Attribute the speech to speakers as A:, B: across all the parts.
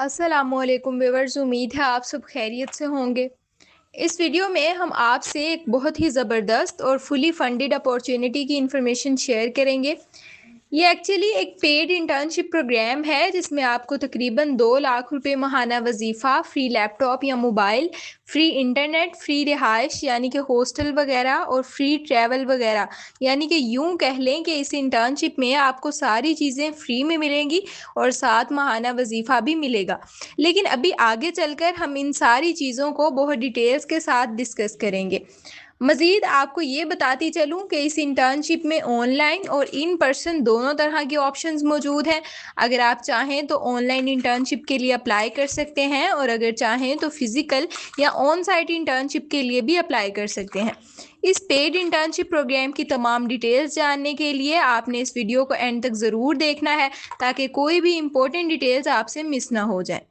A: अस्सलामुअलैकुम व्यूअर्स, उम्मीद है आप सब खैरियत से होंगे। इस वीडियो में हम आपसे एक बहुत ही ज़बरदस्त और फुली फंडेड अपॉर्चुनिटी की इंफॉर्मेशन शेयर करेंगे। ये एक्चुअली एक पेड इंटर्नशिप प्रोग्राम है जिसमें आपको तकरीबन 2 लाख रुपए माहाना वजीफ़ा, फ्री लैपटॉप या मोबाइल, फ्री इंटरनेट, फ्री रिहाइश यानी कि हॉस्टल वगैरह और फ्री ट्रैवल वगैरह, यानी कि यूं कह लें कि इस इंटर्नशिप में आपको सारी चीज़ें फ्री में मिलेंगी और साथ माहाना वजीफ़ा भी मिलेगा। लेकिन अभी आगे चलकर हम इन सारी चीज़ों को बहुत डिटेल्स के साथ डिस्कस करेंगे। मज़ीद आपको ये बताती चलूँ कि इस इंटर्नशिप में ऑनलाइन और इन पर्सन दोनों तरह के ऑप्शंस मौजूद हैं। अगर आप चाहें तो ऑनलाइन इंटर्नशिप के लिए अप्लाई कर सकते हैं और अगर चाहें तो फिज़िकल या ऑन साइट इंटर्नशिप के लिए भी अप्लाई कर सकते हैं। इस पेड इंटर्नशिप प्रोग्राम की तमाम डिटेल्स जानने के लिए आपने इस वीडियो को एंड तक ज़रूर देखना है ताकि कोई भी इम्पोर्टेंट डिटेल्स आपसे मिस ना हो जाए।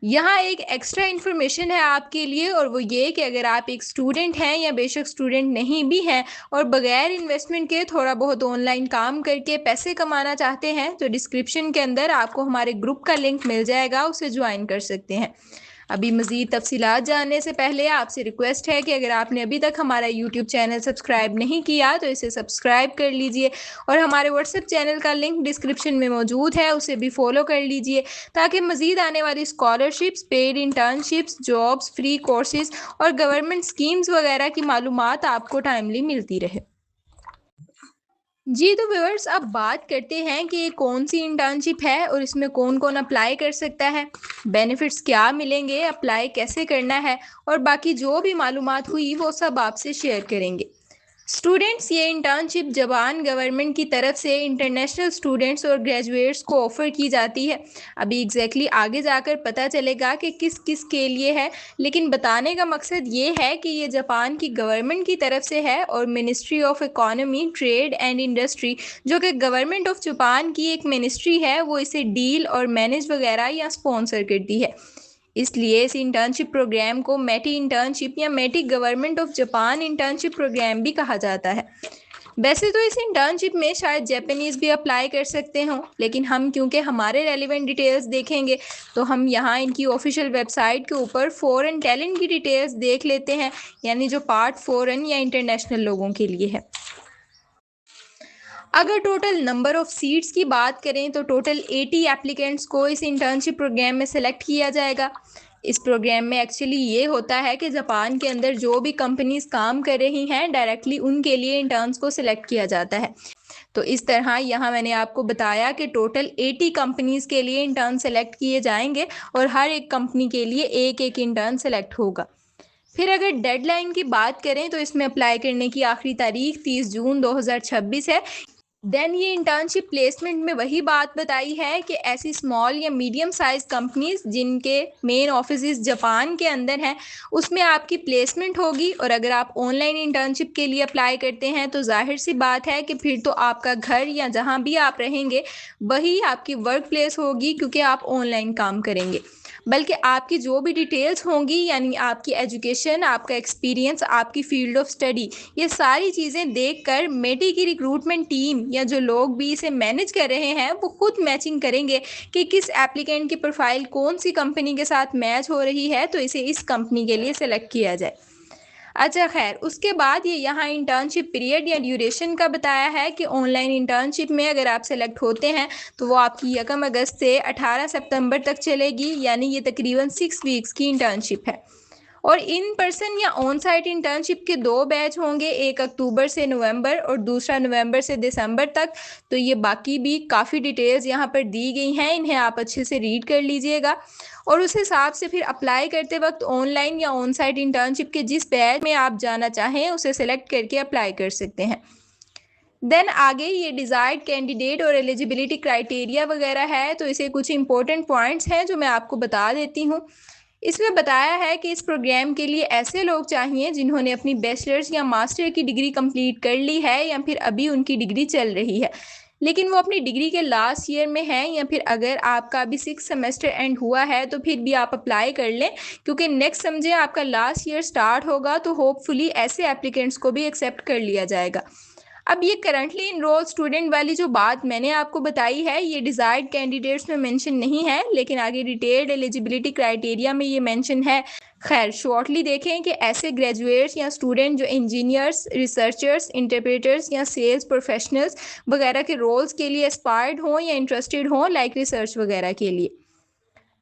A: यहाँ एक एक्स्ट्रा इन्फॉर्मेशन है आपके लिए और वो ये कि अगर आप एक स्टूडेंट हैं या बेशक स्टूडेंट नहीं भी हैं और बगैर इन्वेस्टमेंट के थोड़ा बहुत ऑनलाइन काम करके पैसे कमाना चाहते हैं तो डिस्क्रिप्शन के अंदर आपको हमारे ग्रुप का लिंक मिल जाएगा, उसे ज्वाइन कर सकते हैं। अभी मज़ीद तफसीलात जानने से पहले आपसे रिक्वेस्ट है कि अगर आपने अभी तक हमारा यूट्यूब चैनल सब्सक्राइब नहीं किया तो इसे सब्सक्राइब कर लीजिए और हमारे व्हाट्सएप चैनल का लिंक डिस्क्रिप्शन में मौजूद है, उसे भी फॉलो कर लीजिए ताकि मज़ीद आने वाली scholarships, paid internships, jobs, free courses और गवर्नमेंट स्कीम्स वगैरह की मालूमात आपको टाइमली मिलती रहे। जी तो व्यूअर्स, अब बात करते हैं कि ये कौन सी इंटर्नशिप है और इसमें कौन कौन अप्लाई कर सकता है, बेनिफिट्स क्या मिलेंगे, अप्लाई कैसे करना है और बाकी जो भी मालूमात हुई वो सब आपसे शेयर करेंगे। स्टूडेंट्स, ये इंटर्नशिप जापान गवर्नमेंट की तरफ से इंटरनेशनल स्टूडेंट्स और ग्रेजुएट्स को ऑफ़र की जाती है। अभी एग्जैक्टली आगे जाकर पता चलेगा कि किस किस के लिए है, लेकिन बताने का मकसद ये है कि ये जापान की गवर्नमेंट की तरफ से है और ministry of economy, trade and industry, जो कि गवर्नमेंट ऑफ जापान की एक मिनिस्ट्री है, वो इसे डील और मैनेज वगैरह या स्पॉन्सर करती है। इसलिए इस इंटर्नशिप प्रोग्राम को मेटी इंटर्नशिप या METI government of Japan internship programme भी कहा जाता है। वैसे तो इस इंटर्नशिप में शायद जापानीज़ भी अप्लाई कर सकते हों, लेकिन हम क्योंकि हमारे रेलिवेंट डिटेल्स देखेंगे तो हम यहाँ इनकी ऑफिशियल वेबसाइट के ऊपर फॉरेन टैलेंट की डिटेल्स देख लेते हैं, यानी जो पार्ट फॉरेन या इंटरनेशनल लोगों के लिए है। अगर टोटल नंबर ऑफ़ सीट्स की बात करें तो टोटल 80 एप्लीकेंट्स को इस इंटर्नशिप प्रोग्राम में सेलेक्ट किया जाएगा। इस प्रोग्राम में एक्चुअली ये होता है कि जापान के अंदर जो भी कंपनीज काम कर रही हैं डायरेक्टली उनके लिए इंटर्न्स को सिलेक्ट किया जाता है। तो इस तरह यहाँ मैंने आपको बताया कि टोटल 80 कंपनीज के लिए इंटर्न सेलेक्ट किए जाएंगे और हर एक कंपनी के लिए एक एक इंटर्न सेलेक्ट होगा। फिर अगर डेडलाइन की बात करें तो इसमें अप्लाई करने की आखिरी तारीख 30 जून 2026 है। देन ये इंटर्नशिप प्लेसमेंट में वही बात बताई है कि ऐसी स्मॉल या मीडियम साइज कंपनीज जिनके मेन ऑफिस जापान के अंदर हैं उसमें आपकी प्लेसमेंट होगी। और अगर आप ऑनलाइन इंटर्नशिप के लिए अप्लाई करते हैं तो जाहिर सी बात है कि फिर तो आपका घर या जहां भी आप रहेंगे वही आपकी वर्क प्लेस होगी, क्योंकि आप ऑनलाइन काम करेंगे। बल्कि आपकी जो भी डिटेल्स होंगी, यानी आपकी एजुकेशन, आपका एक्सपीरियंस, आपकी फील्ड ऑफ स्टडी, ये सारी चीज़ें देखकर मेटी की रिक्रूटमेंट टीम या जो लोग भी इसे मैनेज कर रहे हैं वो खुद मैचिंग करेंगे कि किस एप्लीकेंट की प्रोफाइल कौन सी कंपनी के साथ मैच हो रही है तो इसे इस कंपनी के लिए सेलेक्ट किया जाए। अच्छा खैर, उसके बाद ये यहाँ इंटर्नशिप पीरियड या ड्यूरेशन का बताया है कि ऑनलाइन इंटर्नशिप में अगर आप सेलेक्ट होते हैं तो वो आपकी 1 अगस्त से 18 सितंबर तक चलेगी, यानी ये तकरीबन 6 वीक्स की इंटर्नशिप है। और इन पर्सन या ऑन साइट इंटर्नशिप के 2 बैच होंगे, एक अक्टूबर से नवंबर और दूसरा नवंबर से दिसंबर तक। तो ये बाकी भी काफ़ी डिटेल्स यहाँ पर दी गई हैं, इन्हें आप अच्छे से रीड कर लीजिएगा और उस हिसाब से फिर अप्लाई करते वक्त ऑनलाइन या ऑन साइट इंटर्नशिप के जिस बैच में आप जाना चाहें उसे सेलेक्ट करके अप्लाई कर सकते हैं। देन आगे ये डिज़ायर्ड कैंडिडेट और एलिजिबिलिटी क्राइटेरिया वगैरह है, तो इसे कुछ इंपॉर्टेंट पॉइंट्स हैं जो मैं आपको बता देती हूँ। इसमें बताया है कि इस प्रोग्राम के लिए ऐसे लोग चाहिए जिन्होंने अपनी बैचलर्स या मास्टर की डिग्री कंप्लीट कर ली है या फिर अभी उनकी डिग्री चल रही है लेकिन वो अपनी डिग्री के लास्ट ईयर में हैं, या फिर अगर आपका अभी 6 सेमेस्टर एंड हुआ है तो फिर भी आप अप्लाई कर लें, क्योंकि नेक्स्ट समझे आपका लास्ट ईयर स्टार्ट होगा तो होपफुली ऐसे एप्लीकेंट्स को भी एक्सेप्ट कर लिया जाएगा। अब ये करंटली इनरोल स्टूडेंट वाली जो बात मैंने आपको बताई है, ये डिज़ायर्ड कैंडिडेट्स में मेंशन नहीं है, लेकिन आगे डिटेल्ड एलिजिबिलिटी क्राइटेरिया में ये मेंशन है। खैर, शॉर्टली देखें कि ऐसे ग्रेजुएट्स या स्टूडेंट जो इंजीनियर्स, रिसर्चर्स, इंटरप्रेटर्स या सेल्स प्रोफेशनल्स वगैरह के रोल्स के लिए एस्पायर्ड हों या इंटरेस्टेड हों, लाइक रिसर्च वगैरह के लिए।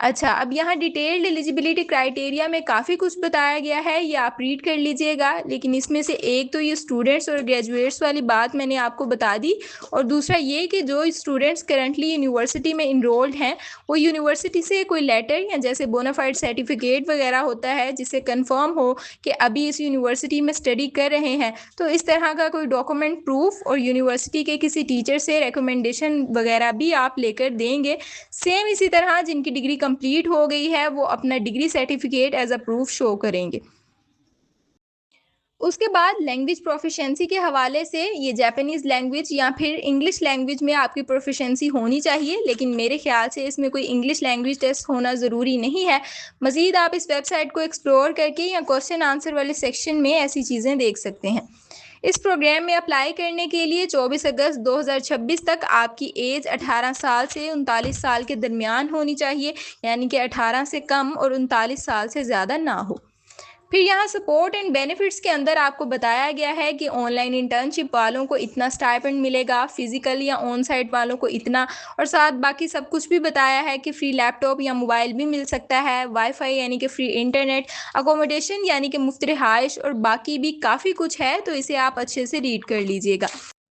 A: अच्छा, अब यहाँ डिटेल्ड एलिजिबिलिटी क्राइटेरिया में काफ़ी कुछ बताया गया है, ये आप रीड कर लीजिएगा। लेकिन इसमें से एक तो ये स्टूडेंट्स और ग्रेजुएट्स वाली बात मैंने आपको बता दी, और दूसरा ये कि जो स्टूडेंट्स करंटली यूनिवर्सिटी में इनरोल्ड हैं, वो यूनिवर्सिटी से कोई लेटर या जैसे बोनाफाइड सर्टिफिकेट वगैरह होता है जिससे कंफर्म हो कि अभी इस यूनिवर्सिटी में स्टडी कर रहे हैं, तो इस तरह का कोई डॉक्यूमेंट प्रूफ और यूनिवर्सिटी के किसी टीचर से रिकमेंडेशन वगैरह भी आप लेकर देंगे। सेम इसी तरह जिनकी डिग्री कंप्लीट हो गई है वो अपना degree certificate as a proof show करेंगे। उसके बाद लैंग्वेज प्रोफिशिएंसी के हवाले से ये जापानीज़ लैंग्वेज या फिर इंग्लिश लैंग्वेज में आपकी प्रोफिशिएंसी होनी चाहिए, लेकिन मेरे ख्याल से इसमें कोई इंग्लिश लैंग्वेज टेस्ट होना ज़रूरी नहीं है। मज़ीद आप इस वेबसाइट को एक्सप्लोर करके या क्वेश्चन आंसर वाले सेक्शन में ऐसी चीज़ें देख सकते हैं। इस प्रोग्राम में अप्लाई करने के लिए 24 अगस्त 2026 तक आपकी एज 18 साल से 39 साल के दरमियान होनी चाहिए, यानी कि 18 से कम और 39 साल से ज़्यादा ना हो। फिर यहाँ सपोर्ट एंड बेनिफिट्स के अंदर आपको बताया गया है कि ऑनलाइन इंटर्नशिप वालों को इतना स्टाइपेंड मिलेगा, फिजिकल या ऑन साइट वालों को इतना, और साथ बाकी सब कुछ भी बताया है कि फ्री लैपटॉप या मोबाइल भी मिल सकता है, वाईफाई यानी कि फ्री इंटरनेट, अकोमोडेशन यानी कि मुफ्त रिहाइश, और बाकी भी काफ़ी कुछ है, तो इसे आप अच्छे से रीड कर लीजिएगा।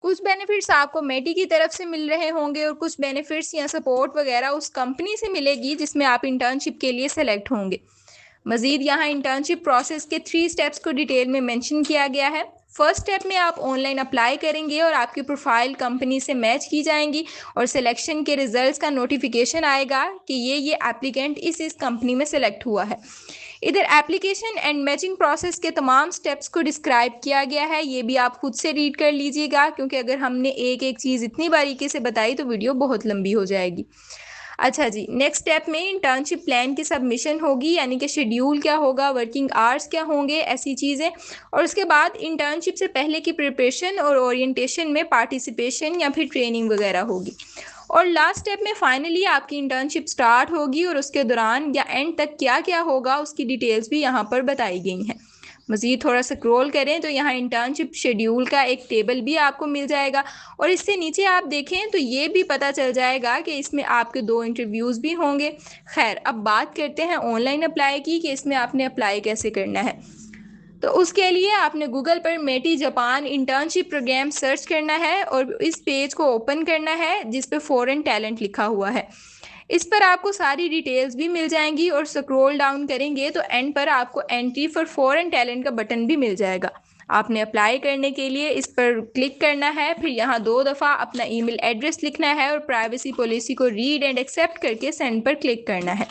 A: कुछ बेनिफिट्स आपको मेटी की तरफ से मिल रहे होंगे और कुछ बेनिफिट्स या सपोर्ट वगैरह उस कंपनी से मिलेगी जिसमें आप इंटर्नशिप के लिए सेलेक्ट होंगे। मज़ीद यहाँ इंटर्नशिप प्रोसेस के 3 स्टेप्स को डिटेल में मेंशन किया गया है। फर्स्ट स्टेप में आप ऑनलाइन अप्लाई करेंगे और आपकी प्रोफाइल कंपनी से मैच की जाएंगी और सिलेक्शन के रिजल्ट्स का नोटिफिकेशन आएगा कि ये एप्लीकेंट इस कंपनी में सेलेक्ट हुआ है। इधर एप्लीकेशन एंड मैचिंग प्रोसेस के तमाम स्टेप्स को डिस्क्राइब किया गया है, ये भी आप खुद से रीड कर लीजिएगा, क्योंकि अगर हमने एक एक चीज़ इतनी बारीकी से बताई तो वीडियो बहुत लंबी हो जाएगी। अच्छा जी, नेक्स्ट स्टेप में इंटर्नशिप प्लान की सबमिशन होगी, यानी कि शेड्यूल क्या होगा, वर्किंग आवर्स क्या होंगे, ऐसी चीज़ें। और उसके बाद इंटर्नशिप से पहले की प्रिपरेशन और ओरिएंटेशन में पार्टिसिपेशन या फिर ट्रेनिंग वगैरह होगी। और लास्ट स्टेप में फाइनली आपकी इंटर्नशिप स्टार्ट होगी और उसके दौरान या एंड तक क्या क्या होगा उसकी डिटेल्स भी यहाँ पर बताई गई हैं। मज़ीद थोड़ा सा स्क्रॉल करें तो यहाँ इंटर्नशिप शेड्यूल का एक टेबल भी आपको मिल जाएगा, और इससे नीचे आप देखें तो ये भी पता चल जाएगा कि इसमें आपके 2 इंटरव्यूज़ भी होंगे। खैर, अब बात करते हैं ऑनलाइन अप्लाई की कि इसमें आपने अप्लाई कैसे करना है। तो उसके लिए आपने गूगल पर मेटी जापान इंटर्नशिप प्रोग्राम सर्च करना है और इस पेज को ओपन करना है जिस पे फॉरेन टैलेंट लिखा हुआ है। इस पर आपको सारी डिटेल्स भी मिल जाएंगी और स्क्रॉल डाउन करेंगे तो एंड पर आपको एंट्री फॉर फॉरेन टैलेंट का बटन भी मिल जाएगा। आपने अप्लाई करने के लिए इस पर क्लिक करना है, फिर यहाँ 2 दफ़ा अपना ईमेल एड्रेस लिखना है और प्राइवेसी पॉलिसी को रीड एंड एक्सेप्ट करके सेंड पर क्लिक करना है।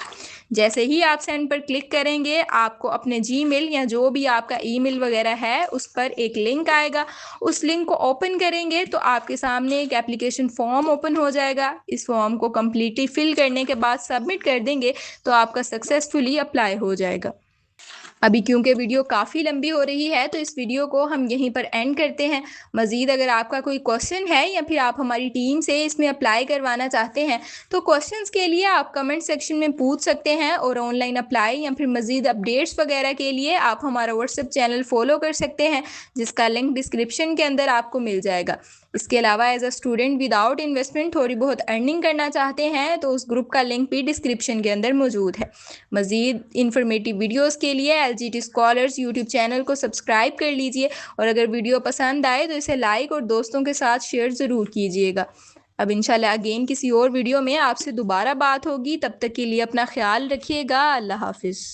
A: जैसे ही आप सेंड पर क्लिक करेंगे आपको अपने जीमेल या जो भी आपका ईमेल वगैरह है उस पर एक लिंक आएगा। उस लिंक को ओपन करेंगे तो आपके सामने एक एप्लीकेशन फॉर्म ओपन हो जाएगा। इस फॉर्म को कम्प्लीटली फिल करने के बाद सबमिट कर देंगे तो आपका सक्सेसफुली अप्लाई हो जाएगा। अभी क्योंकि वीडियो काफ़ी लंबी हो रही है तो इस वीडियो को हम यहीं पर एंड करते हैं। मज़ीद अगर आपका कोई क्वेश्चन है या फिर आप हमारी टीम से इसमें अप्लाई करवाना चाहते हैं तो क्वेश्चंस के लिए आप कमेंट सेक्शन में पूछ सकते हैं, और ऑनलाइन अप्लाई या फिर मज़ीद अपडेट्स वगैरह के लिए आप हमारा व्हाट्सएप चैनल फॉलो कर सकते हैं जिसका लिंक डिस्क्रिप्शन के अंदर आपको मिल जाएगा। इसके अलावा as a student without investment थोड़ी बहुत अर्निंग करना चाहते हैं तो उस ग्रुप का लिंक भी डिस्क्रिप्शन के अंदर मौजूद है। मज़ीद इन्फॉर्मेटिव वीडियोस के लिए LGT स्कॉलर्स यूट्यूब चैनल को सब्सक्राइब कर लीजिए, और अगर वीडियो पसंद आए तो इसे लाइक और दोस्तों के साथ शेयर ज़रूर कीजिएगा। अब इंशाल्लाह अगेन किसी और वीडियो में आपसे दोबारा बात होगी, तब तक के लिए अपना ख्याल रखिएगा। अल्लाह हाफिज़।